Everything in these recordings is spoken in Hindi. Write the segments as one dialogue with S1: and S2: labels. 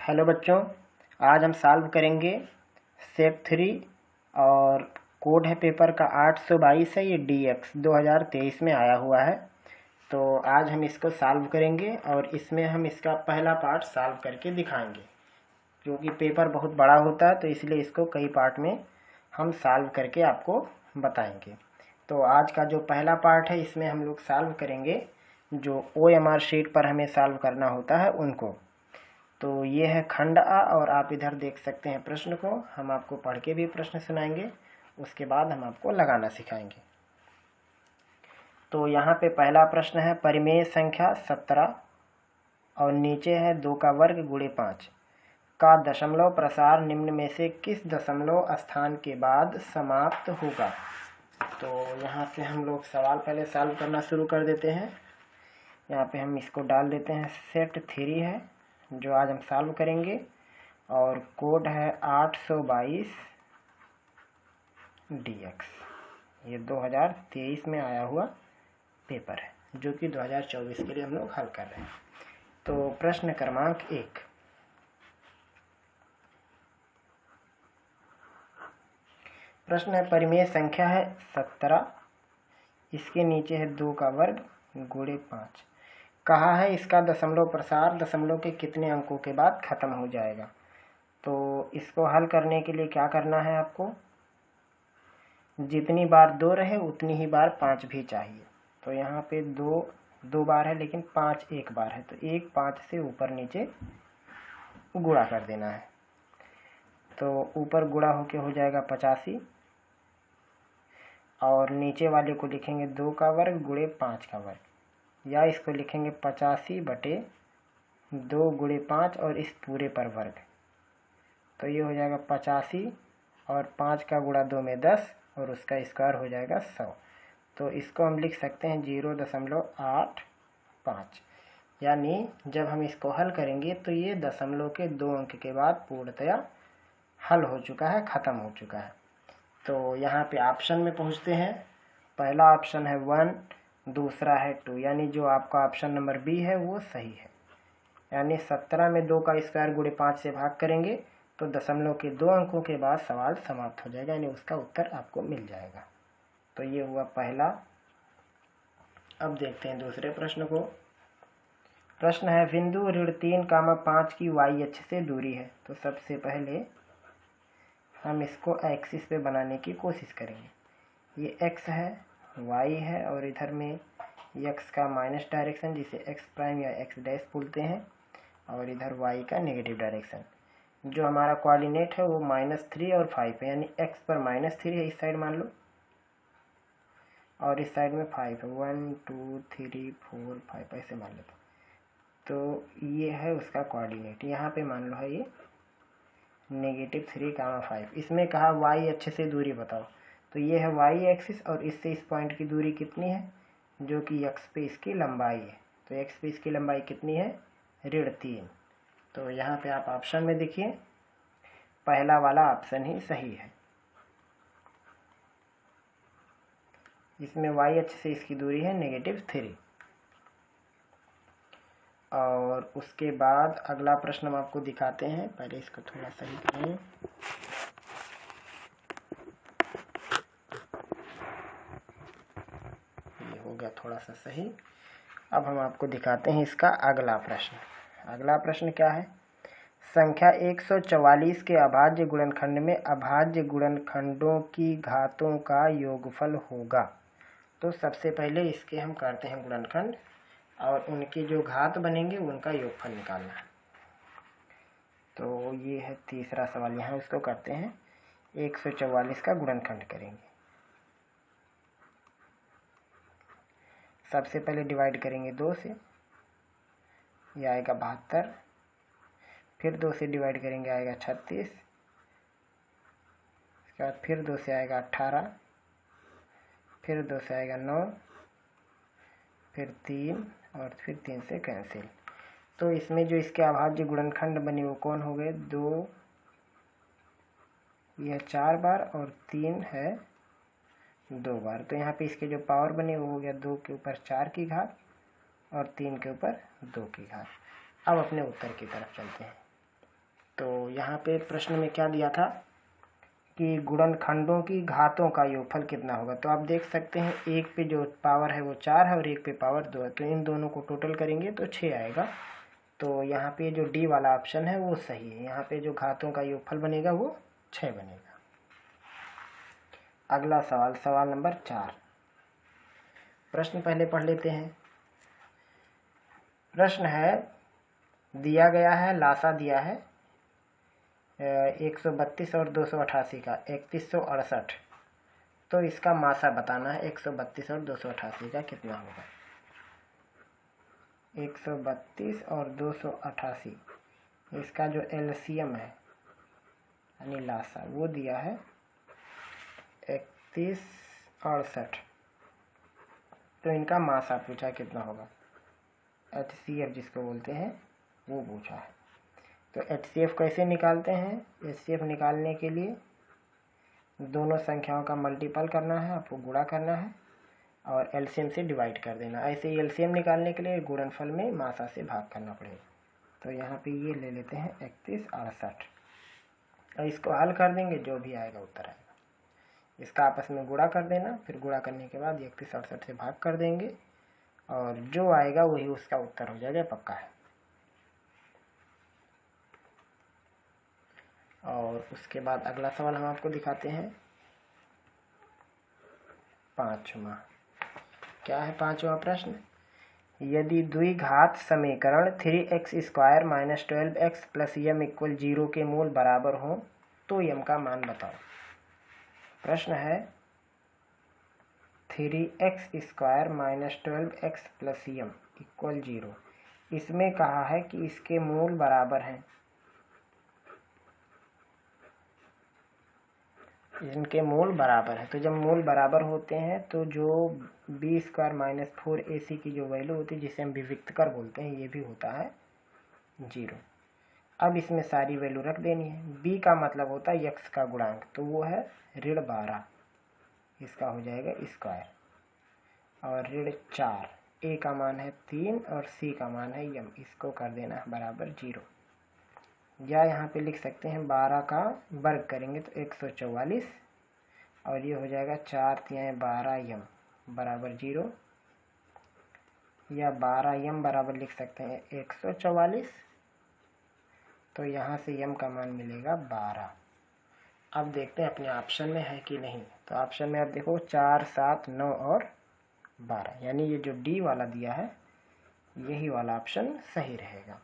S1: हेलो बच्चों, आज हम सॉल्व करेंगे सेट 3 और कोड है पेपर का 822 है। ये DX 2023 में आया हुआ है। तो आज हम इसको सॉल्व करेंगे और इसमें हम इसका पहला पार्ट सॉल्व करके दिखाएंगे, क्योंकि पेपर बहुत बड़ा होता है तो इसलिए इसको कई पार्ट में हम सॉल्व करके आपको बताएंगे। तो आज का जो पहला पार्ट है इसमें हम लोग सॉल्व करेंगे जो OMR शीट पर हमें सॉल्व करना होता है उनको। तो ये है खंड आ और आप इधर देख सकते हैं प्रश्न को। हम आपको पढ़ के भी प्रश्न सुनाएंगे, उसके बाद हम आपको लगाना सिखाएंगे। तो यहाँ पे पहला प्रश्न है परिमेय संख्या 17 और नीचे है 2 का वर्ग गुणे 5 का दशमलव प्रसार निम्न में से किस दशमलव स्थान के बाद समाप्त होगा। तो यहाँ से हम लोग सवाल पहले सॉल्व करना शुरू कर देते हैं। यहाँ पे हम इसको डाल देते हैं। सेट 3 है जो आज हम सॉल्व करेंगे और कोड है 822 DX। ये 2023 में आया हुआ पेपर है जो कि 2024 के लिए हम लोग हल कर रहे हैं। तो प्रश्न क्रमांक 1, प्रश्न है परिमेय संख्या है 17, इसके नीचे है 2 का वर्ग गुणे 5। कहा है इसका दशमलव प्रसार दशमलव के कितने अंकों के बाद खत्म हो जाएगा। तो इसको हल करने के लिए क्या करना है आपको, जितनी बार 2 रहे उतनी ही बार 5 भी चाहिए। तो यहाँ पे 2 बार है लेकिन 5 एक बार है, तो 1 5 से ऊपर नीचे गुणा कर देना है। तो ऊपर गुणा होके हो जाएगा 85 और नीचे वाले को लिखेंगे 2 का वर्ग गुणे 5 का वर्ग, या इसको लिखेंगे 85 बटे 2 गुणे 5 और इस पूरे पर वर्ग। तो ये हो जाएगा 85 और 5 का गुणा 2 में 10 और उसका स्क्वायर हो जाएगा 100। तो इसको हम लिख सकते हैं 0.85, यानी जब हम इसको हल करेंगे तो ये दशमलव के 2 अंक के बाद पूर्णतया हल हो चुका है, ख़त्म हो चुका है। तो यहाँ पे ऑप्शन में पहुँचते हैं। पहला ऑप्शन है 1, दूसरा है 2, यानी जो आपका ऑप्शन नंबर बी है वो सही है। यानी 17 में 2 का स्क्वायर गुणे 5 से भाग करेंगे तो दशमलव के 2 अंकों के बाद सवाल समाप्त हो जाएगा, यानी उसका उत्तर आपको मिल जाएगा। तो ये हुआ पहला। अब देखते हैं दूसरे प्रश्न को। प्रश्न है बिंदु ऋण 3, 5 की y अक्ष से दूरी है। तो सबसे पहले हम इसको एक्सिस पे बनाने की कोशिश करेंगे। ये x है, y है और इधर में x का माइनस डायरेक्शन जिसे x प्राइम या x डैश बोलते हैं, और इधर y का नेगेटिव डायरेक्शन। जो हमारा कोऑर्डिनेट है वो -3 और 5 है, यानी x पर -3 है इस साइड मान लो और इस साइड में 5 है। 1 2 3 4 5 ऐसे मान लो। तो ये है उसका कोऑर्डिनेट। यहाँ पे मान लो है ये -3, 5। इसमें कहा y अक्ष से दूरी बताओ। तो ये है y एक्सिस और इससे इस पॉइंट की दूरी कितनी है, जो कि x पे इसकी लंबाई है। तो x पे इसकी लंबाई कितनी है, ऋण 3। तो यहाँ पे आप ऑप्शन में देखिए पहला वाला ऑप्शन ही सही है। इसमें y अक्ष से इसकी दूरी है -3। और उसके बाद अगला प्रश्न हम आपको दिखाते हैं। पहले इसको थोड़ा सही करें। ये हो गया थोड़ा सा सही। अब हम आपको दिखाते हैं इसका अगला प्रश्न। अगला प्रश्न क्या है, संख्या 144 के अभाज्य गुणनखंड में अभाज्य गुणनखंडों की घातों का योगफल होगा। तो सबसे पहले इसके हम करते हैं गुणनखंड और उनके जो घात बनेंगे उनका योगफल निकालना है। तो ये है तीसरा सवाल। यहाँ उसको करते हैं 144 का गुणनखंड करेंगे। सबसे पहले डिवाइड करेंगे 2 से, यह आएगा 72। फिर 2 से डिवाइड करेंगे आएगा 36। इसके बाद फिर 2 से आएगा 18, फिर 2 से आएगा 9, फिर 3 और फिर 3 से कैंसिल। तो इसमें जो इसके अभाज्य गुणनखंड बने वो कौन हो गए, 2, यह 4 बार और 3 है 2 बार। तो यहाँ पे इसके जो पावर बने वो हो गया 2 के ऊपर 4 की घात और 3 के ऊपर 2 की घात। अब अपने उत्तर की तरफ चलते हैं। तो यहाँ पे प्रश्न में क्या दिया था कि गुणनखंडों की घातों का योगफल कितना होगा। तो आप देख सकते हैं एक पे जो पावर है वो 4 है और एक पे पावर 2 है, तो इन दोनों को टोटल करेंगे तो 6 आएगा। तो यहाँ पे जो डी वाला ऑप्शन है वो सही है। यहाँ पे जो घातों का योगफल बनेगा वो 6 बनेगा। अगला सवाल, सवाल नंबर 4। प्रश्न पहले पढ़ लेते हैं। प्रश्न है, दिया गया है, लासा दिया है 132 और 288 का 3168, तो इसका मासा बताना है 132 और 288 का कितना होगा। 132 और 288 इसका जो एलसीएम है यानी लासा वो दिया है 3168, तो इनका मासा पूछा कितना होगा, HCF जिसको बोलते हैं वो पूछा है। तो HCF कैसे निकालते हैं, HCF निकालने के लिए दोनों संख्याओं का मल्टीपल करना है, आपको गुणा करना है और एलसीएम से डिवाइड कर देना। ऐसे ही एलसीएम निकालने के लिए गुणनफल में मासा से भाग करना पड़ेगा। तो यहाँ पे ये ले लेते हैं 3168 और इसको हल कर देंगे, जो भी आएगा उत्तर आएगा। इसका आपस में गुणा कर देना, फिर गुणा करने के बाद 3168 से भाग कर देंगे और जो आएगा वही उसका उत्तर हो जाएगा, पक्का है। और उसके बाद अगला सवाल हम आपको दिखाते हैं 5वां। क्या है 5वां प्रश्न, यदि द्विघात समीकरण 3x² - 12x + m = 0 के मूल बराबर हो तो m का मान बताओ। प्रश्न है 3x² - 12x + m = 0। इसमें कहा है कि इसके मूल बराबर हैं, इनके मूल बराबर है। तो जब मूल बराबर होते हैं तो जो b² - 4ac की जो वैल्यू होती है जिसे हम विविक्तकर बोलते हैं, ये भी होता है 0। अब इसमें सारी वैल्यू रख देनी है। b का मतलब होता है x का गुणांक, तो वो है -12, इसका हो जाएगा स्क्वायर, और -4, a का मान है 3 और c का मान है m, इसको कर देना बराबर 0। या यहाँ पे लिख सकते हैं 12 का वर्ग करेंगे तो 144 और ये हो जाएगा 4 × 12 m बराबर 0, या 12 m बराबर लिख सकते हैं 144, तो यहाँ से m का मान मिलेगा 12। अब देखते हैं अपने ऑप्शन में है कि नहीं। तो ऑप्शन में आप देखो 4, 7, 9 और 12, यानी ये जो डी वाला दिया है यही वाला ऑप्शन सही रहेगा।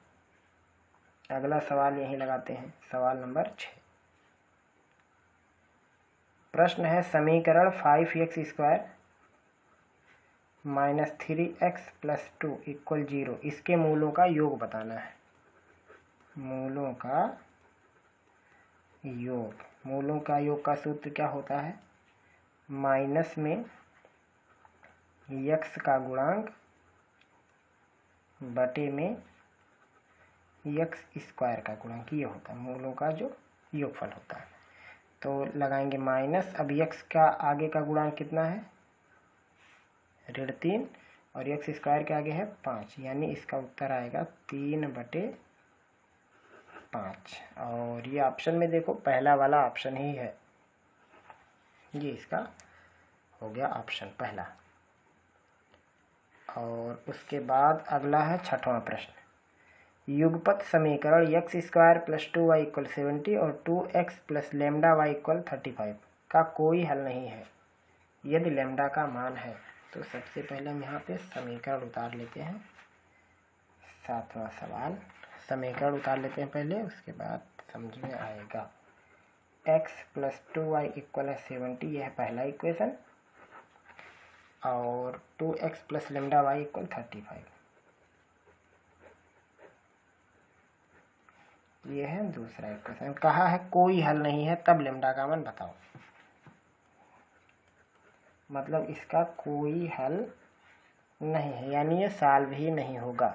S1: अगला सवाल यहीं लगाते हैं, सवाल नंबर 6। प्रश्न है, समीकरण 5x² - 3x + 2 = 0, इसके मूलों का योग बताना है। मूलों का योग, मूलों का योग का सूत्र क्या होता है, माइनस में x का गुणांक बटे में x² का गुणांक, ये होता है मूलों का जो योगफल होता है। तो लगाएंगे माइनस, अब x का आगे का गुणांक कितना है, -3, और x² के आगे है 5, यानी इसका उत्तर आएगा 3/5। और ये ऑप्शन में देखो पहला वाला ऑप्शन ही है, ये इसका हो गया ऑप्शन पहला। और उसके बाद अगला है 6वां प्रश्न, युगपत समीकरण x² + 2y = 70 और 2x + λy = 35 का कोई हल नहीं है यदि लैम्डा का मान है। तो सबसे पहले हम यहाँ पे समीकरण उतार लेते हैं। 7वां सवाल, समीकरण उतार लेते हैं पहले, उसके बाद समझ में आएगा। x + 2y = 70, यह है पहला इक्वेशन, और 2x + λy = 35, ये है दूसरा इक्वेशन। कहा है कोई हल नहीं है तब लैम्डा का मान बताओ, मतलब इसका कोई हल नहीं है, यानी ये सॉल्व ही नहीं होगा।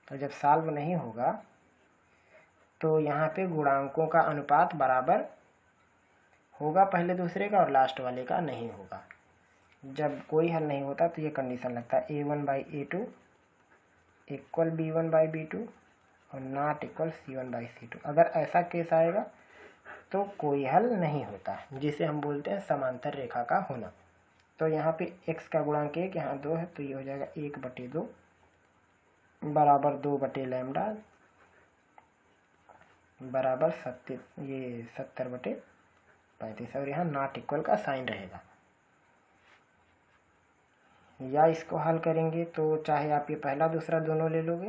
S1: तो जब सॉल्व नहीं होगा तो यहाँ पे गुणांकों का अनुपात बराबर होगा पहले दूसरे का और लास्ट वाले का नहीं होगा। जब कोई हल नहीं होता तो ये कंडीशन लगता है a1/a2 = b1/b2 और नॉट इक्वल C1/C2। अगर ऐसा केस आएगा तो कोई हल नहीं होता, जिसे हम बोलते हैं समांतर रेखा का होना। तो यहाँ पे x का गुणांक 1, यहाँ 2 है, तो ये हो जाएगा 1/2 बराबर 2/λ बराबर 70/35, और यहाँ नॉट इक्वल का साइन रहेगा। या इसको हल करेंगे तो चाहे आप ये पहला दूसरा दोनों ले लोगे,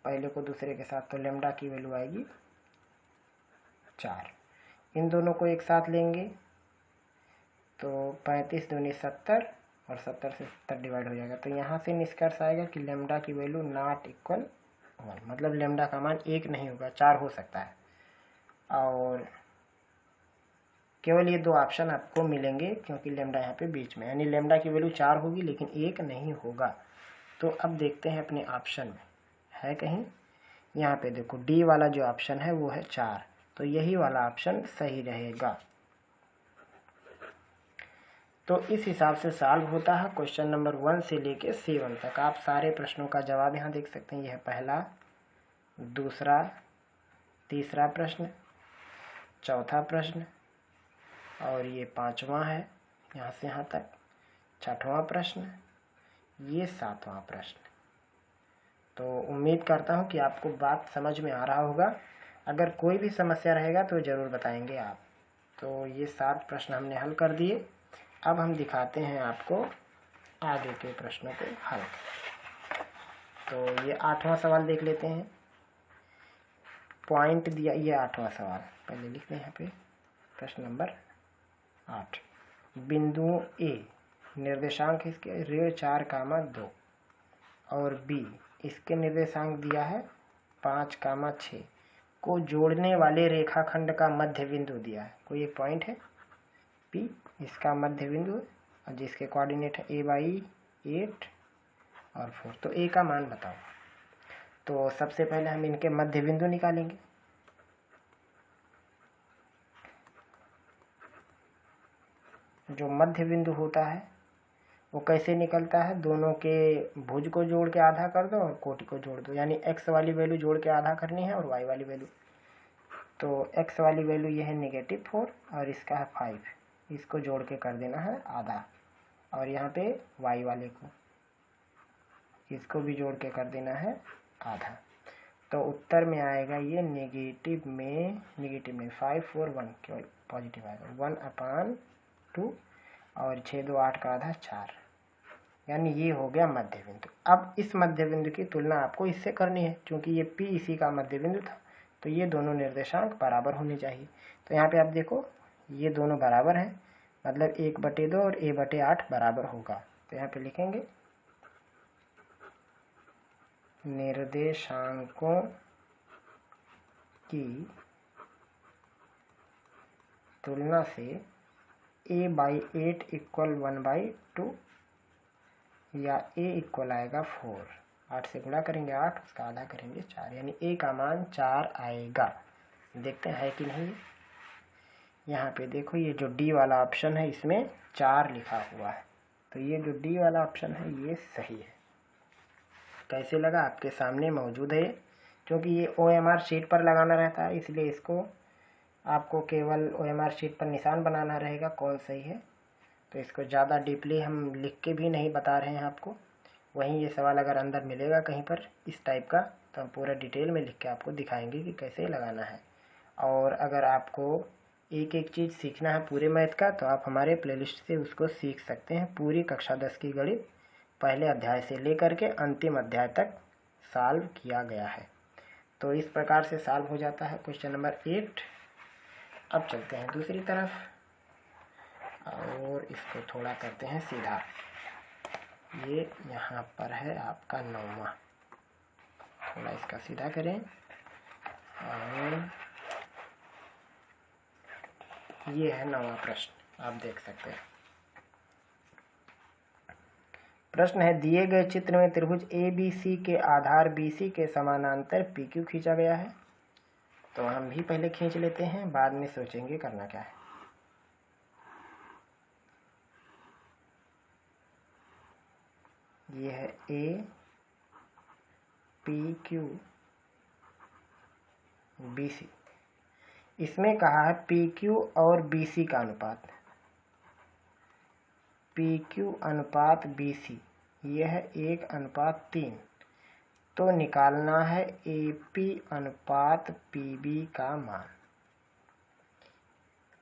S1: पहले को दूसरे के साथ, तो लैम्डा की वैल्यू आएगी 4। इन दोनों को एक साथ लेंगे तो 35 दूनी 70 और 70 से 70 डिवाइड हो जाएगा। तो यहाँ से निष्कर्ष आएगा कि लैम्डा की वैल्यू नॉट इक्वल 1, मतलब लैम्डा का मान 1 नहीं होगा, 4 हो सकता है। और केवल ये 2 ऑप्शन आपको मिलेंगे क्योंकि लैम्डा यहाँ पे बीच में, यानी लैम्डा की वैल्यू 4 होगी लेकिन 1 नहीं होगा। तो अब देखते हैं अपने ऑप्शन में है कहीं, यहाँ पे देखो डी वाला जो ऑप्शन है वो है 4, तो यही वाला ऑप्शन सही रहेगा। तो इस हिसाब से सॉल्व होता है क्वेश्चन नंबर 1 से लेके 7 तक। आप सारे प्रश्नों का जवाब यहाँ देख सकते हैं। यह पहला, दूसरा, तीसरा प्रश्न, चौथा प्रश्न, और ये 5वां है यहाँ से यहाँ तक, 6वां प्रश्न, ये 7वां प्रश्न। तो उम्मीद करता हूँ कि आपको बात समझ में आ रहा होगा। अगर कोई भी समस्या रहेगा तो ज़रूर बताएंगे आप। तो ये 7 प्रश्न हमने हल कर दिए। अब हम दिखाते हैं आपको आगे के प्रश्नों को हल। तो ये 8वां सवाल देख लेते हैं। पॉइंट दिया, ये 8वां सवाल पहले लिख दें यहाँ पे। प्रश्न नंबर 8, बिंदुओं ए निर्देशांक इसके ऋण 4, 2 और बी इसके निर्देशांक दिया है 5, 6 को जोड़ने वाले रेखाखंड का मध्य बिंदु दिया है। कोई एक पॉइंट है पी, इसका मध्य बिंदु है और जिसके कोऑर्डिनेट है a/8 और 4। तो a का मान बताओ। तो सबसे पहले हम इनके मध्य बिंदु निकालेंगे। जो मध्य बिंदु होता है वो कैसे निकलता है, दोनों के भुज को जोड़ के आधा कर दो और कोटि को जोड़ दो, यानी x वाली वैल्यू जोड़ के आधा करनी है और y वाली वैल्यू। तो x वाली वैल्यू ये है -4 और इसका है 5, इसको जोड़ के कर देना है आधा, और यहाँ पे y वाले को इसको भी जोड़ के कर देना है आधा। तो उत्तर में आएगा ये नेगेटिव में 5, 4, 1, केवल पॉजिटिव आएगा 1/2 और 6, 2, 8 का आधा 4, यानी ये हो गया मध्य बिंदु। अब इस मध्य बिंदु की तुलना आपको इससे करनी है, क्योंकि ये P इसी का मध्य बिंदु था, तो ये दोनों निर्देशांक बराबर होने चाहिए। तो यहाँ पे आप देखो ये दोनों बराबर हैं, मतलब 1/2 और a/8 बराबर होगा। तो यहाँ पे लिखेंगे निर्देशांकों की तुलना से a/8 इक्वल 1/2 या a इक्वल आएगा 4, 8 से गुणा करेंगे 8, उसका आधा करेंगे 4, यानी a का मान 4 आएगा। देखते हैं है कि नहीं। यहाँ पे देखो ये जो डी वाला ऑप्शन है इसमें 4 लिखा हुआ है, तो ये जो डी वाला ऑप्शन है ये सही है। कैसे लगा, आपके सामने मौजूद है, क्योंकि ये OMR शीट पर लगाना रहता है, इसलिए इसको आपको केवल OMR शीट पर निशान बनाना रहेगा कौन सही है। तो इसको ज़्यादा डीपली हम लिख के भी नहीं बता रहे हैं आपको। वहीं ये सवाल अगर अंदर मिलेगा कहीं पर इस टाइप का, तो हम पूरा डिटेल में लिख के आपको दिखाएंगे कि कैसे लगाना है। और अगर आपको एक एक चीज़ सीखना है पूरे मैथ का, तो आप हमारे प्लेलिस्ट से उसको सीख सकते हैं। पूरी कक्षा 10 की गणित पहले अध्याय से लेकर के अंतिम अध्याय तक सॉल्व किया गया है। तो इस प्रकार से सॉल्व हो जाता है क्वेश्चन नंबर 8। अब चलते हैं दूसरी तरफ और इसको थोड़ा करते हैं सीधा। ये यहाँ पर है आपका 9वां, थोड़ा इसका सीधा करें और ये है 9वां प्रश्न, आप देख सकते हैं। प्रश्न है, दिए गए चित्र में त्रिभुज ABC के आधार BC के समानांतर PQ खींचा गया है। तो हम भी पहले खींच लेते हैं, बाद में सोचेंगे करना क्या है। ये है APQ BC। इसमें कहा है PQ और BC का अनुपात, PQ अनुपात BC यह है 1:3। तो निकालना है AP अनुपात PB का मान।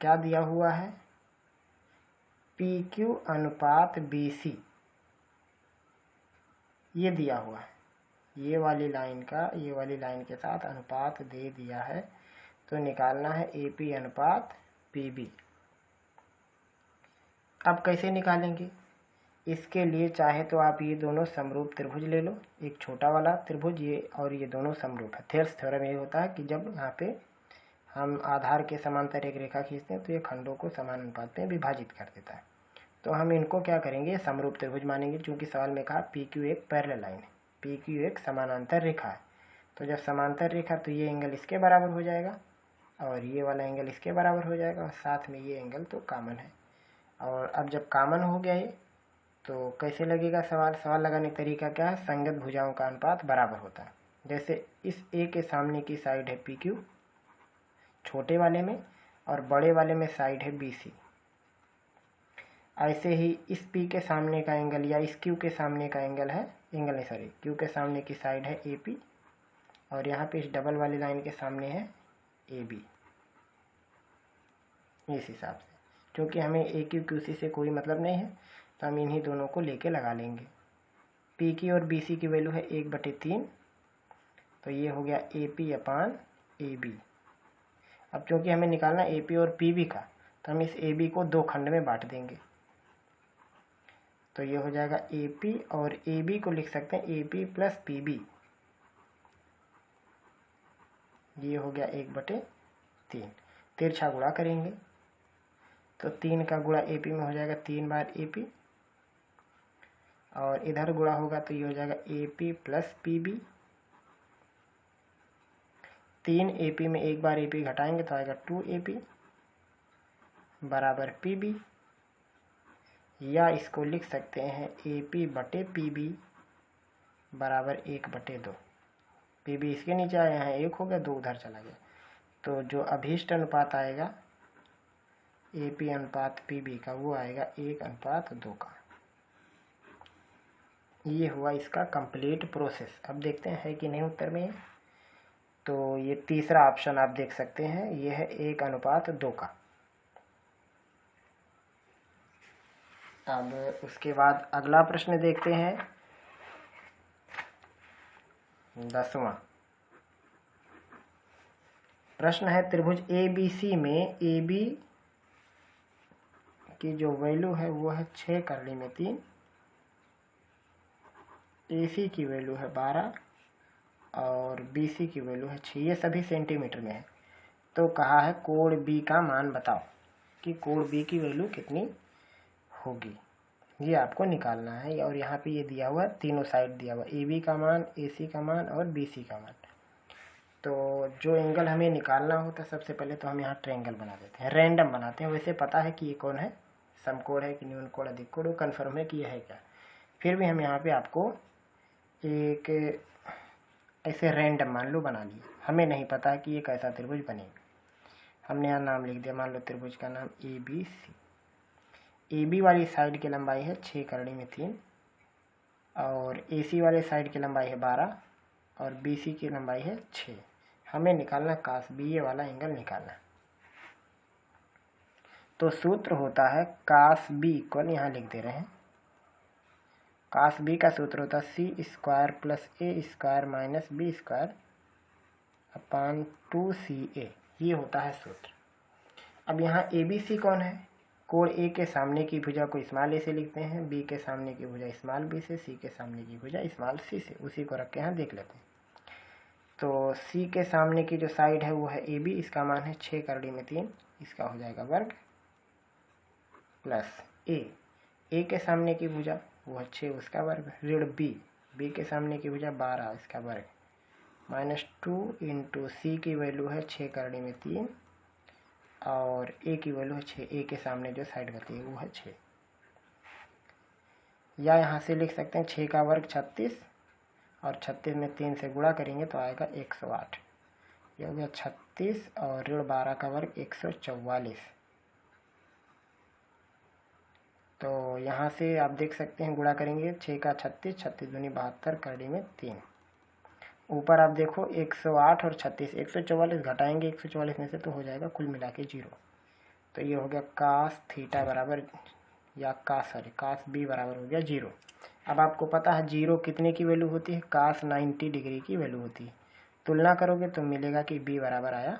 S1: क्या दिया हुआ है? PQ अनुपात BC ये दिया हुआ है, ये वाली लाइन के साथ अनुपात दे दिया है। तो निकालना है AP अनुपात PB। अब कैसे निकालेंगे? इसके लिए चाहे तो आप ये दोनों समरूप त्रिभुज ले लो, एक छोटा वाला त्रिभुज ये और ये दोनों समरूप है। थेल्स थ्योरम ये होता है कि जब यहाँ पे हम आधार के समांतर एक रेखा खींचते हैं तो ये खंडों को समान अनुपात में विभाजित कर देता है। तो हम इनको क्या करेंगे? समरूप त्रिभुज मानेंगे, क्योंकि सवाल में कहा PQ एक पैरेलल लाइन है, PQ एक समानांतर रेखा है। तो जब समांतर रेखा तो ये एंगल इसके बराबर हो जाएगा और ये वाला एंगल इसके बराबर हो जाएगा और साथ में ये एंगल तो कॉमन है। और अब जब कॉमन हो गया ये तो कैसे लगेगा सवाल लगाने का तरीका क्या है? संगत भुजाओं का अनुपात बराबर होता है। जैसे इस A के सामने की साइड है PQ छोटे वाले में और बड़े वाले में साइड है BC। ऐसे ही इस P के सामने का एंगल या इस Q के सामने का एंगल है Q के सामने की साइड है AP और यहाँ पे इस डबल वाली लाइन के सामने है AB। इस हिसाब से, क्योंकि हमें AQ QC से कोई मतलब नहीं है तो हम इन्हीं दोनों को लेके लगा लेंगे। PQ और BC की वैल्यू है 1/3, तो ये हो गया AP/AB। अब क्योंकि हमें निकालना AP और PB का तो हम इस AB को दो खंड में बांट देंगे। तो ये हो जाएगा AP और AB को लिख सकते हैं AP + PB। ये हो गया 1/3। तिरछा गुणा करेंगे तो 3 का गुणा AP में हो जाएगा 3 बार AP और इधर गुणा होगा तो ये हो जाएगा AP + PB। 3 AP में एक बार AP घटाएंगे तो आएगा 2AP बराबर PB, या इसको लिख सकते हैं AP/PB बराबर 1/2। PB इसके नीचे आया है, 1 हो गया, 2 उधर चला गया। तो जो अभीष्ट अनुपात आएगा AP अनुपात PB का वो आएगा 1:2 का। ये हुआ इसका कंप्लीट प्रोसेस। अब देखते हैं है कि नहीं उत्तर में। तो ये तीसरा ऑप्शन आप देख सकते हैं, ये है 1:2 का। अब उसके बाद अगला प्रश्न देखते हैं, 10वां प्रश्न है त्रिभुज ABC में AB की जो वैल्यू है वो है 6/3, AC की वैल्यू है 12 और BC की वैल्यू है 6। ये सभी सेंटीमीटर में है। तो कहा है कोण B का मान बताओ कि कोण B की वैल्यू कितनी होगी। ये आपको निकालना है और यहाँ पे ये दिया हुआ है, तीनों साइड दिया हुआ, AB का मान, AC का मान और BC का मान। तो जो एंगल हमें निकालना होता है सबसे पहले तो हम यहाँ ट्रायंगल बना देते हैं, रैंडम बनाते हैं। वैसे पता है कि ये कौन है, समकोण है कि न्यून कोण, अधिक कोण, वो कन्फर्म है कि यह है क्या। फिर भी हम यहाँ पे आपको एक ऐसे रैंडम मान लो बना लिए, हमें नहीं पता है कि ये कैसा त्रिभुज बनेगा। हमने यहाँ नाम लिख दिया, मान लो त्रिभुज का नाम ABC। AB वाली साइड की लंबाई है 6/3 और AC वाले साइड की लंबाई है 12 और BC की लंबाई है 6। हमें निकालना cos B, ये वाला एंगल निकालना। तो सूत्र होता है cos B इक्वल, यहाँ लिख दे रहे हैं, cos B का सूत्र होता है C² + A² - B² / 2CA। ये होता है सूत्र। अब यहाँ ABC कौन है? कोण A के सामने की भुजा को स्मॉल a से लिखते हैं, B के सामने की भुजा स्मॉल b से, C के सामने की भुजा स्मॉल c से। उसी को रख के यहाँ देख लेते हैं। तो C के सामने की जो साइड है वो है AB, इसका मान है 6/3, इसका हो जाएगा वर्ग, प्लस A के सामने की भुजा वो है 6, उसका वर्ग, ऋण B के सामने की भुजा 12, इसका वर्ग, -2 × C की वैल्यू है 6/3 और A की वैल्यू है 6। A के सामने जो साइड बची है वो है 6, या यहाँ से लिख सकते हैं 6 का वर्ग 36 और 36 में 3 से गुणा करेंगे तो आएगा 108। ये हो गया 36 और ऋण 12 का वर्ग 144। तो यहाँ से आप देख सकते हैं गुणा करेंगे 6 का 36, 36 दूनी 72, करड़ी में 3। ऊपर आप देखो 108 और 36, 144 घटाएंगे 144 में से तो हो जाएगा कुल मिला के 0। तो ये हो गया कास थीटा बराबर या कास बी बराबर हो गया 0। अब आपको पता है 0 कितने की वैल्यू होती है, कास 90 डिग्री की वैल्यू होती है। तुलना करोगे तो मिलेगा कि बी बराबर आया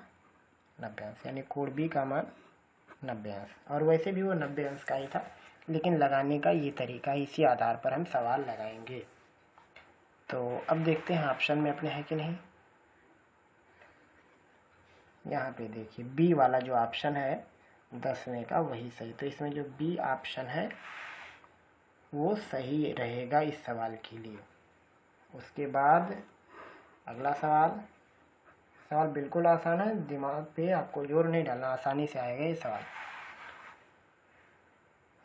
S1: 90 अंश, यानी कोण बी का मान 90 अंश। और वैसे भी वो 90 अंश का ही था, लेकिन लगाने का ये तरीका, इसी आधार पर हम सवाल लगाएंगे। तो अब देखते हैं ऑप्शन में अपने है कि नहीं। यहाँ पे देखिए बी वाला जो ऑप्शन है 10वें का वही सही, तो इसमें जो बी ऑप्शन है वो सही रहेगा इस सवाल के लिए। उसके बाद अगला सवाल बिल्कुल आसान है, दिमाग पे आपको जोर नहीं डालना, आसानी से आएगा ये सवाल।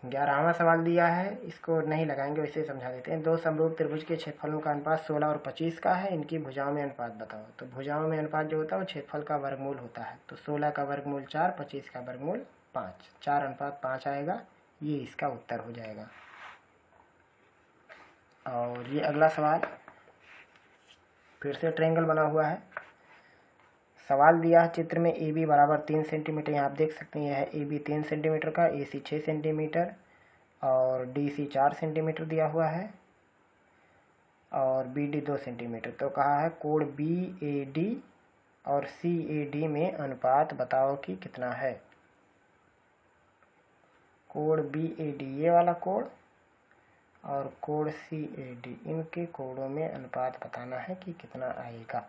S1: 11वां सवाल दिया है, इसको नहीं लगाएंगे, वैसे समझा देते हैं। दो समरूप त्रिभुज के क्षेत्रफलों का अनुपात 16 और 25 का है, इनकी भुजाओं में अनुपात बताओ। तो भुजाओं में अनुपात जो होता है वो क्षेत्रफल का वर्गमूल होता है। तो 16 का वर्गमूल 4, 25 का वर्गमूल 5, 4:5 आएगा, ये इसका उत्तर हो जाएगा। और ये अगला सवाल फिर से ट्रायंगल बना हुआ है। सवाल दिया है चित्र में ए बी बराबर 3 सेंटीमीटर, यहाँ आप देख सकते हैं यह है ए बी 3 सेंटीमीटर का, ए सी 6 सेंटीमीटर और डी सी 4 सेंटीमीटर दिया हुआ है और बी डी 2 सेंटीमीटर। तो कहा है कोण बी ए डी और सी ए डी में अनुपात बताओ कि कितना है। कोण बी ए डी ये वाला कोण और कोण सी ए डी, इनके कोणों में अनुपात बताना है कि कितना आएगा।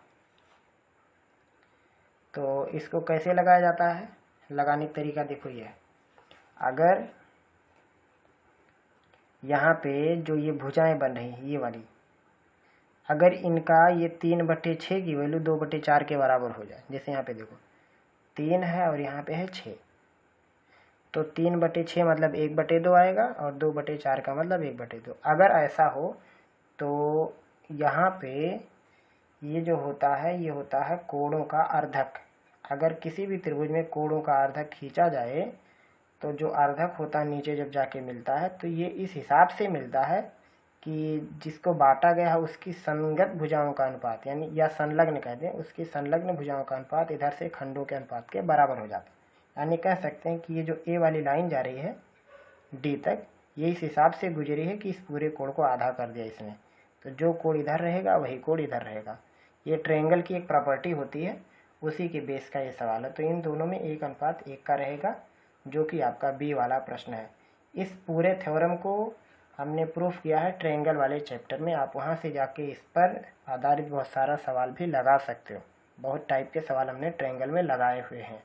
S1: तो इसको कैसे लगाया जाता है, लगाने का तरीका देखो ये है। अगर यहाँ पे जो ये भुजाएं बन रही हैं ये वाली, अगर इनका ये 3/6 की वैल्यू 2/4 के बराबर हो जाए, जैसे यहाँ पे देखो 3 है और यहाँ पे है 6, तो 3/6 मतलब 1/2 आएगा और 2/4 का मतलब 1/2। अगर ऐसा हो तो यहाँ पे ये जो होता है ये होता है कोणों का अर्धक। अगर किसी भी त्रिभुज में कोणों का अर्धक खींचा जाए तो जो अर्धक होता है नीचे जब जाके मिलता है तो ये इस हिसाब से मिलता है कि जिसको बांटा गया है उसकी संगत भुजाओं का अनुपात, यानी या संलग्न कह दें, उसकी संलग्न भुजाओं का अनुपात इधर से खंडों के अनुपात के बराबर हो जाता है। यानी कह सकते हैं कि ये जो ए वाली लाइन जा रही है डी तक, ये इस हिसाब से गुजरी है कि इस पूरे कोण को आधा कर दिया इसने, तो जो कोण इधर रहेगा वही कोण इधर रहेगा। ये ट्रायंगल की एक प्रॉपर्टी होती है, उसी के बेस का ये सवाल है। तो इन दोनों में 1:1 का रहेगा, जो कि आपका बी वाला प्रश्न है। इस पूरे थ्योरम को हमने प्रूफ किया है ट्रायंगल वाले चैप्टर में, आप वहाँ से जाके इस पर आधारित बहुत सारा सवाल भी लगा सकते हो। बहुत टाइप के सवाल हमने ट्रायंगल में लगाए हुए हैं,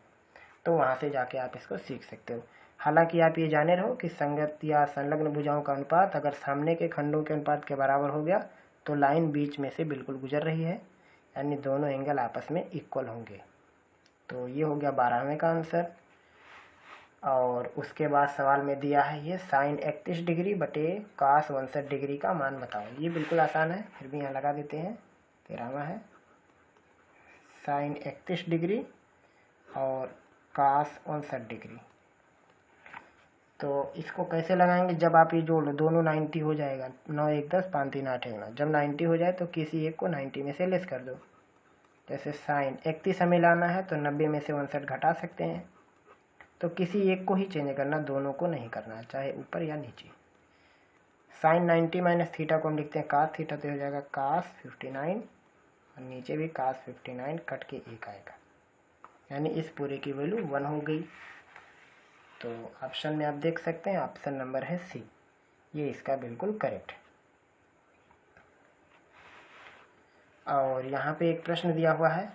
S1: तो वहाँ से जाके आप इसको सीख सकते हो। हालांकि आप ये जाने रहो कि संगत या संलग्न भुजाओं का अनुपात अगर सामने के खंडों के अनुपात के बराबर हो गया तो लाइन बीच में से बिल्कुल गुजर रही है, यानी दोनों एंगल आपस में इक्वल होंगे। तो ये हो गया 12वें का आंसर। और उसके बाद सवाल में दिया है ये साइन 31 डिग्री बटे कास 62 डिग्री का मान बताओ। ये बिल्कुल आसान है, फिर भी यहाँ लगा देते हैं। 13वां है साइन 31 डिग्री और कास 62 डिग्री। तो इसको कैसे लगाएंगे, जब आप ये जोड़ लो दोनों 90 हो जाएगा, 9 1 10 5 3 8 1 9। जब 90 हो जाए तो किसी एक को 90 में से लेस कर दो। जैसे साइन 31 हमें लाना है तो 90 में से 62 घटा सकते हैं, तो किसी एक को ही चेंज करना, दोनों को नहीं करना, चाहे ऊपर या नीचे। साइन 90 माइनस थीटा को हम लिखते हैं कास थीटा, तो हो जाएगा कास 59 और नीचे भी कास 59 कट के 1 आएगा, यानी इस पूरे की वैल्यू 1 हो गई। तो ऑप्शन में आप देख सकते हैं ऑप्शन नंबर है सी, ये इसका बिल्कुल करेक्ट है। और यहाँ पे एक प्रश्न दिया हुआ है,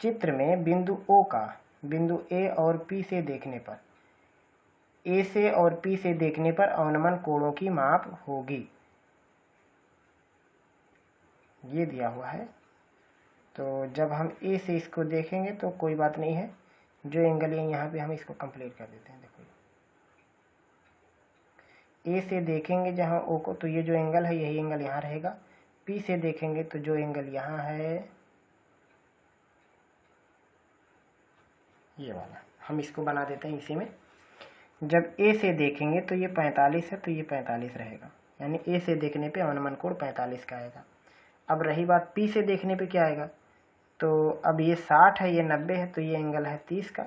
S1: चित्र में बिंदु O का बिंदु ए और पी से देखने पर, ए से और पी से देखने पर अवनमन कोणों की माप होगी, ये दिया हुआ है। तो जब हम ए से इसको देखेंगे तो कोई बात नहीं है, जो एंगल है यहाँ पे हम इसको कंप्लीट कर देते हैं। देखो ए से देखेंगे जहाँ ओ को, तो ये जो एंगल है यही एंगल यहाँ रहेगा। पी से देखेंगे तो जो एंगल यहाँ है ये वाला हम इसको बना देते हैं इसी में। जब ए से देखेंगे तो ये 45 है, तो ये 45 रहेगा, यानी ए से देखने पे अनुमान कोण 45 का आएगा। अब रही बात पी से देखने पे क्या आएगा, तो अब ये 60 है, ये 90 है, तो ये एंगल है 30 का,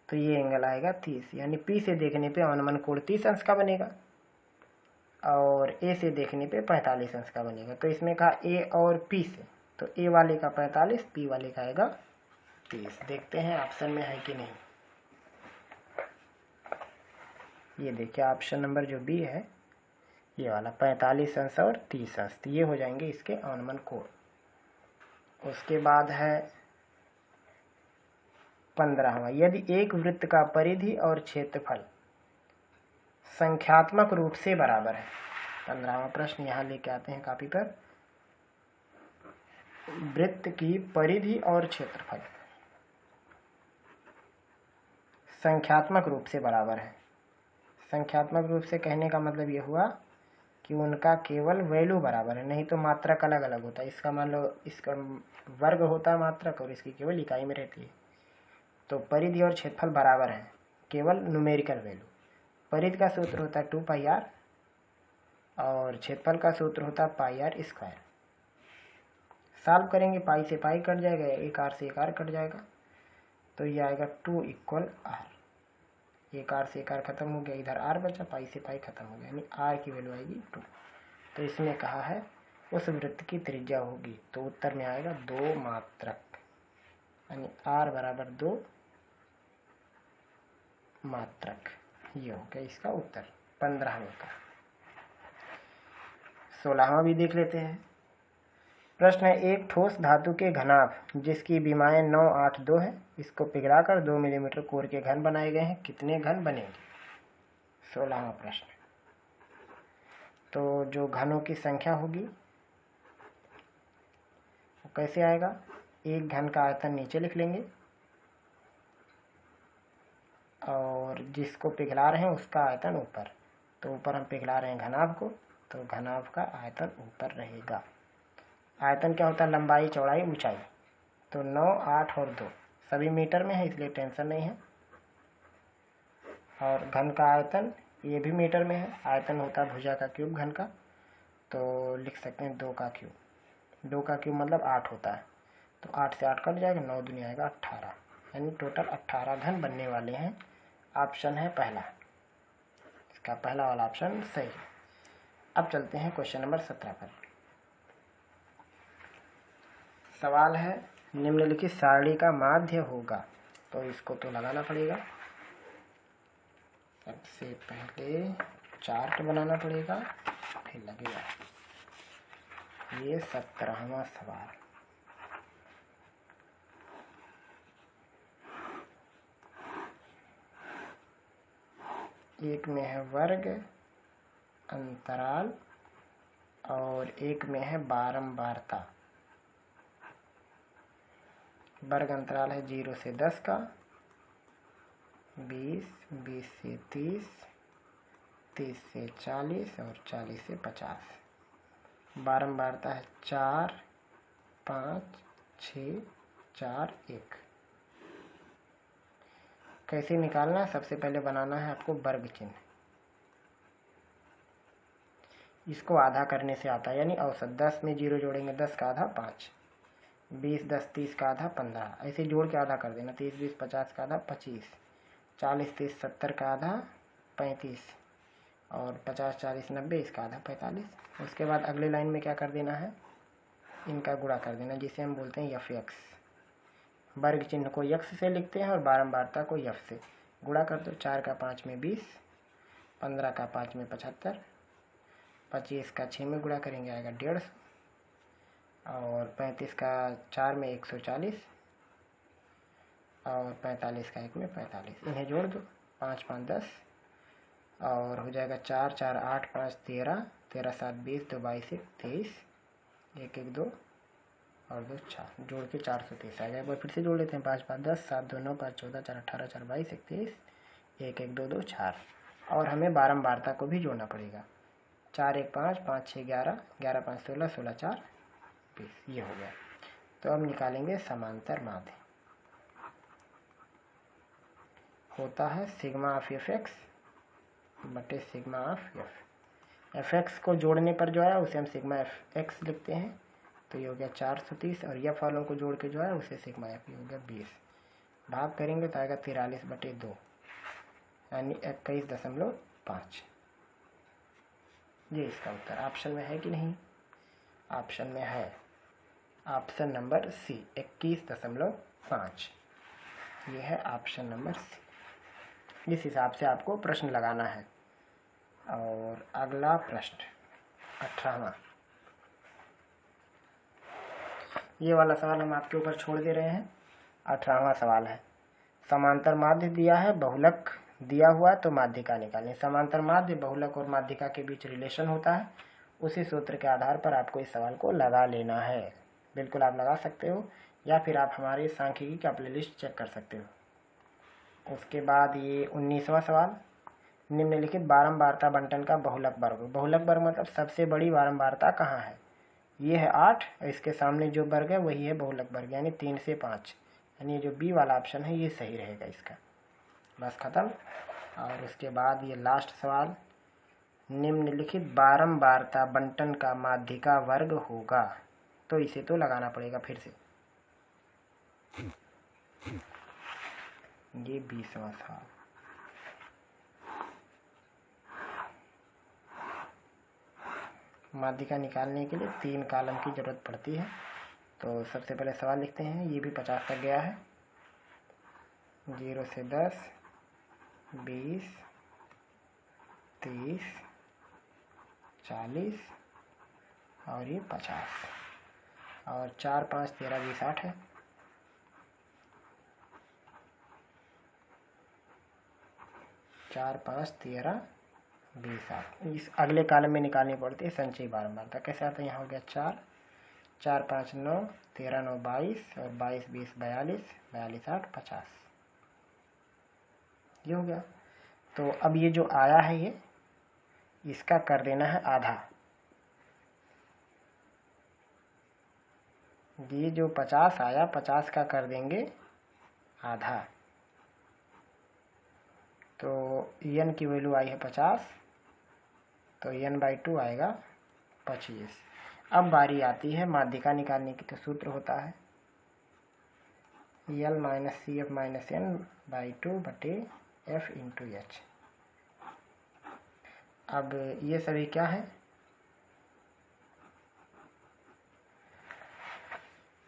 S1: तो ये एंगल आएगा 30, यानी पी से देखने पे अनुमान कोण 30 अंश का बनेगा और ए से देखने पे 45 अंश का बनेगा। तो इसमें कहा ए और पी से, तो ए वाले का 45, पी वाले का आएगा 30। देखते हैं ऑप्शन में है कि नहीं। ये देखिए ऑप्शन नंबर जो बी है ये वाला 45 अंश और 30 अंश, तो ये हो जाएंगे इसके अनुमान कोण। उसके बाद है 15वां, यदि एक वृत्त का परिधि और क्षेत्रफल संख्यात्मक रूप से बराबर है। 15वां प्रश्न यहाँ लेके आते हैं कॉपी पर। वृत्त की परिधि और क्षेत्रफल संख्यात्मक रूप से बराबर है। संख्यात्मक रूप से कहने का मतलब ये हुआ कि उनका केवल वैल्यू बराबर है, नहीं तो मात्रक अलग अलग होता है। इसका मान लो इसका वर्ग होता है मात्रक और इसकी केवल इकाई में रहती है। तो परिधि और क्षेत्रफल बराबर है, केवल न्यूमेरिकल वैल्यू। परिधि का सूत्र होता है 2πr और क्षेत्रफल का सूत्र होता है πr स्क्वायर। सॉल्व करेंगे पाई से पाई कट जाएगा, एक आर से एक आर कट जाएगा, तो ये आएगा 2 = r। एक आर से एक आर खत्म हो गया, इधर आर बचा, पाई से पाई खत्म हो गया, यानी आर की वैल्यू आएगी 2। तो इसमें कहा है उस वृत्त की त्रिज्या होगी, तो उत्तर में आएगा 2 मात्रक, यानी आर बराबर 2 मात्रक। ये हो गया इसका उत्तर 15वें का। 16वां भी देख लेते हैं। प्रश्न है, एक ठोस धातु के घनाभ जिसकी विमाएं 9, 8, 2 है, इसको पिघलाकर 2 मिलीमीटर कोर के घन बनाए गए हैं, कितने घन बनेंगे। 16वां प्रश्न। तो जो घनों की संख्या होगी वो कैसे आएगा, एक घन का आयतन नीचे लिख लेंगे और जिसको पिघला रहे हैं उसका आयतन ऊपर। तो ऊपर हम पिघला रहे हैं घनाभ को, तो घनाभ का आयतन ऊपर रहेगा। आयतन क्या होता है, लंबाई चौड़ाई ऊंचाई। तो 9, 8 और 2 सभी मीटर में है, इसलिए टेंशन नहीं है। और घन का आयतन ये भी मीटर में है, आयतन होता है भुजा का क्यूब घन का, तो लिख सकते हैं 2 का क्यूब। 2 का क्यूब मतलब 8 होता है, तो 8 से 8 कट जाएगा, 9 दूनी आएगा 18, यानी टोटल 18 घन बनने वाले हैं। ऑप्शन है पहला, इसका पहला वाला ऑप्शन सही है। अब चलते हैं क्वेश्चन नंबर 17 पर। सवाल है, निम्नलिखित सारणी का माध्य होगा, तो इसको तो लगाना पड़ेगा। सबसे पहले चार्ट बनाना पड़ेगा, फिर लगेगा। ये 17वां सवाल। एक में है वर्ग अंतराल और एक में है बारंबारता। वर्ग अंतराल है 0 से 10 का, 20, 20 से 30, 30 से 40 और 40 से 50। बारंबारता है 4, 5, 6, 4, 1। कैसे निकालना है, सबसे पहले बनाना है आपको वर्ग चिन्ह। इसको आधा करने से आता है, यानी औसत 10 में 0 जोड़ेंगे, 10 का आधा 5, 20, 10, 30 का आधा 15, ऐसे जोड़ के आधा कर देना। 30, 20, 50 का आधा 25, 40, 30, 70 का आधा 35 और 50, 40, 90 इसका आधा 45। उसके बाद अगले लाइन में क्या कर देना है, इनका गुणा कर देना, जिसे हम बोलते हैं FX। वर्ग चिन्ह को यक्स से लिखते हैं और बारंबारता को यफ से। गुणा कर दो, 4 का 5 में 20, 15 का 5 में 75, 25 का 6 में गुणा करेंगे आएगा 150 और 35 का 4 में 140 और 45 का 1 में 45। इन्हें जोड़ दो, 5, 5, 10 और हो जाएगा 4, 4, 8, 5, 13, 13, 7, 20, 2, 22, 23, 1, 1, 2 और 2, 4, जोड़ के 430 आएगा। एक बार फिर से जोड़ लेते हैं, 5, 5, 10, 7, 2, 9, 5, 14, 4, 18, 4, 22, 31, 1, 1, 2, 2, 4। और हमें बारंबारता को भी जोड़ना पड़ेगा, 4, 1, 5, 5, 6, 11, 11, 5, 16, 16, 4, 20। ये हो गया। तो अब निकालेंगे समांतर माध्य। होता है सिग्मा ऑफ एफ एक्स बटे सिग्मा ऑफ एफ एक्स को जोड़ने पर जो है उसे हम सिग्मा एफ एक्स लिखते हैं, तो ये हो गया 430, और एफ वालों को जोड़ के जो है उसे सिग्मा एफ हो गया 20। भाग करेंगे तो आएगा 43/2 यानी 21.5। ये इसका उत्तर ऑप्शन में है कि नहीं? ऑप्शन में है, ऑप्शन नंबर सी 21.5। ये है ऑप्शन नंबर सी। इस हिसाब से आपको प्रश्न लगाना है। और अगला प्रश्न 18वां, ये वाला सवाल हम आपके ऊपर छोड़ दे रहे हैं। 18वां सवाल है, समांतर माध्य दिया है, बहुलक दिया हुआ तो माध्यिका निकालें। समांतर माध्य, बहुलक और माध्यिका के बीच रिलेशन होता है, उसी सूत्र के आधार पर आपको इस सवाल को लगा लेना है। बिल्कुल आप लगा सकते हो, या फिर आप हमारे सांख्यिकी का प्लेलिस्ट चेक कर सकते हो। उसके बाद ये 19वां सवाल, निम्नलिखित बारंबारता बंटन का बहुलक वर्ग। बहुलक वर्ग मतलब सबसे बड़ी बारंबारता कहाँ है? ये है 8, और इसके सामने जो वर्ग है वही है बहुलक वर्ग, यानी 3 से 5, यानी जो बी वाला ऑप्शन है ये सही रहेगा इसका। बस खत्म। और उसके बाद ये लास्ट सवाल, निम्नलिखित बारंबारता बंटन का माध्यिका वर्ग होगा, तो इसे तो लगाना पड़ेगा फिर से। ये 20वां सवाल, माध्यिका निकालने के लिए 3 कॉलम की जरूरत पड़ती है। तो सबसे पहले सवाल लिखते हैं, ये भी 50 तक गया है। 0 से 10, 20, 30, 40 और ये 50, और 4, 5, 13, 20, 8 है। चार, 5, 13, 20, 8। इस अगले कॉलम में निकालनी पड़ती है संचयी बारंबारता। कैसे आता है? यहाँ हो गया 4, 4, 5, 9, 13, 9, 22, और 22, 20, 42, 42, 8, 50। ये हो गया। तो अब ये जो आया है ये, इसका कर देना है आधा। ये जो 50 आया, 50 का कर देंगे आधा। तो n की वैल्यू आई है 50, तो n/2 आएगा 25। अब बारी आती है माध्यिका निकालने की। तो सूत्र होता है L - CF - n/2 बटे F × H। अब ये सभी क्या है?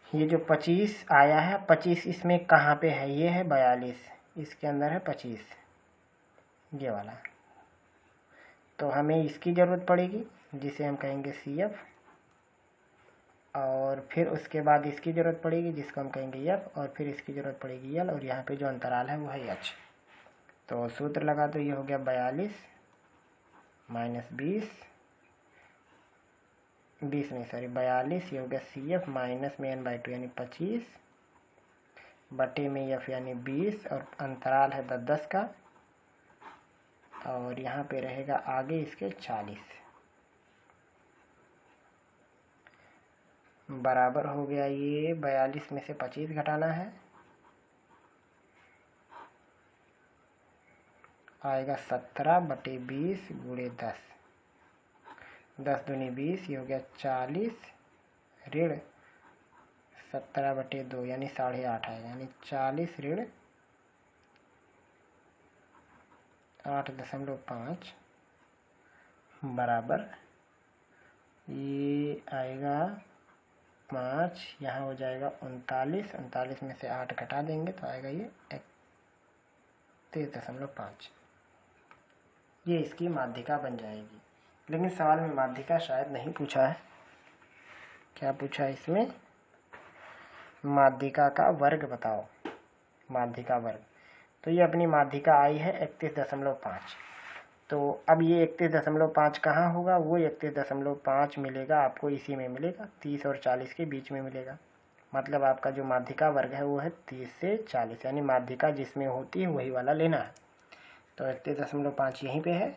S1: ये जो 25 आया है, 25 इसमें कहाँ पे है? ये है 42, इसके अंदर है 25, ये वाला। तो हमें इसकी ज़रूरत पड़ेगी, जिसे हम कहेंगे CF, और फिर उसके बाद इसकी ज़रूरत पड़ेगी, जिसको हम कहेंगे F, और फिर इसकी ज़रूरत पड़ेगी L, और यहाँ पे जो अंतराल है वो है H। तो सूत्र लगा तो ये हो गया 42 - 20, 20 नहीं सॉरी 42, ये हो गया CF माइनस में n/2 यानी 25 बटे में F यानी 20, और अंतराल है 10-10 का, और यहाँ पे रहेगा आगे इसके 40, बराबर हो गया। ये 42 में से 25 घटाना है, आएगा 17/20 × 10, 10 दूनी 20, ये हो गया 40 ऋण 17/2 यानी 8.5 आएगा, यानी 40 ऋण 8.5 बराबर ये आएगा 5, यहाँ हो जाएगा 39, 39 में से 8 घटा देंगे तो आएगा ये 31.5। ये इसकी माध्यिका बन जाएगी। लेकिन सवाल में माध्यिका शायद नहीं पूछा है। क्या पूछा है इसमें? माध्यिका का वर्ग बताओ, माध्यिका वर्ग। तो ये अपनी माध्यिका आई है 31.5। तो अब ये 31.5 कहाँ होगा? वो 31.5 मिलेगा आपको इसी में मिलेगा, 30 और 40 के बीच में मिलेगा। मतलब आपका जो माध्यिका वर्ग है वो है 30 से 40, यानी माध्यिका जिसमें होती है वही वाला लेना है। तो 31.5 यहीं पे है,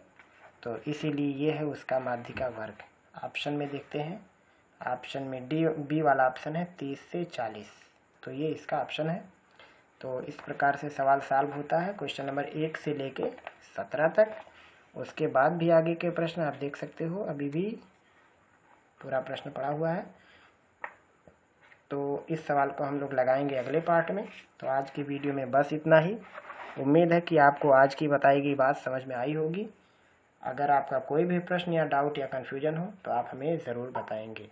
S1: तो इसीलिए ये है उसका माध्यिका वर्ग। ऑप्शन में देखते हैं, ऑप्शन में बी वाला ऑप्शन है 30 से 40, तो ये इसका ऑप्शन है। तो इस प्रकार से सवाल सॉल्व होता है क्वेश्चन नंबर 1 से लेके 17 तक। उसके बाद भी आगे के प्रश्न आप देख सकते हो, अभी भी पूरा प्रश्न पड़ा हुआ है। तो इस सवाल को हम लोग लगाएंगे अगले पार्ट में। तो आज की वीडियो में बस इतना ही। उम्मीद है कि आपको आज की बताई गई बात समझ में आई होगी। अगर आपका कोई भी प्रश्न या डाउट या कन्फ्यूजन हो तो आप हमें ज़रूर बताएंगे।